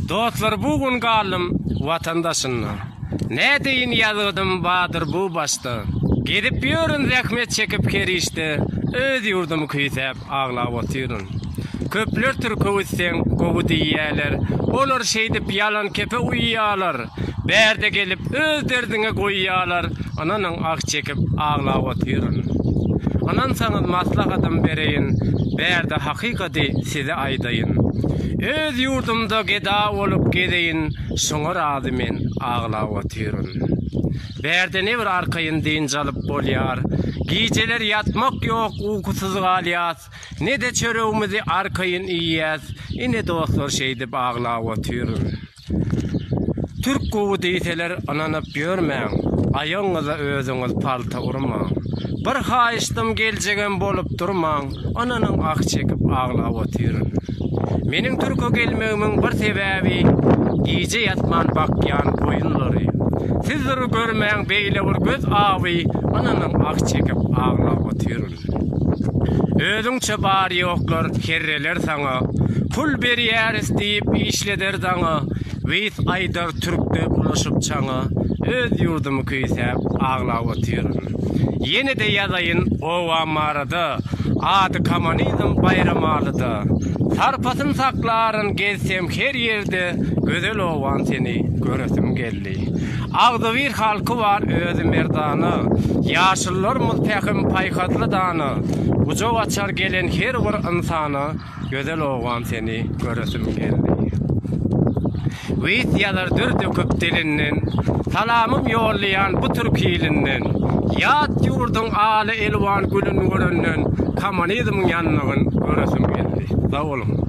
Dostlar bugün galım vatandaşını. Ne deyin yazıdım Badır bu başta. Gidip yörün zahmet çekip kerişti. Öz yurdumu küysep ağlap oturun. Köpler türkü üssen kovu diýýärler. Olar şeýdip yalan kepe uyýarlar. Berde gelip öz derdine goýýarlar. Ananyň ak çekip ağlap oturun. Anan saňyz maslahatym bereýin. Berde hakykati size aýdaýyn. Öz yurdumda geda olup gedeyin, şoňa razy men ağlap oturun. Berde ne bir arkaýyn diýinç alyp bolýar. Gijeler yatmak ýok, uykusuz galýas. Ne de çöregimizi arkaýyn iýýäs. Ine dostlar şeýdip ağlap oturun. Türk gowy diýseler ananyp görmäň. Aýaňyza özüňiz palta urmaň. Bir haýyşdym geljegem bolup durmaň. Ananyň ak çekip ağlap oturun. Meniň türkü gelmegimiň bir sebäbi gije yatman bakýan boýunlary. Sizleri görmäň beýle bir göz awy ananyň ak çekip ağlap oturun. Özüňçe bar ýoklar herreler saňa, pul berýär diýip işleder daňa. Weýs aýdar türkde bulaşyp çaňa, öz yurdumy küýsep ağlap oturun. Ýene de ýazaýyn owa marada, ady kommunizm bayramalyda. Sarpasyn saklaryn gezsem her ýerde, gözel owan seni göresim geldi. Agdy bir halky var özü merdany, ýaşyllar mutahim paýhatly dany. Uja açar gelen her bir insany, gözel owan seni göresim geldi. Weýs ýalar dördöküp dilinden, salamym ýollaýan bu türk ýylynden. Ýat ýurdun aly elwan gülün göründen, kommunizmiň ýanlygyny göresim geldi. Sag bolun.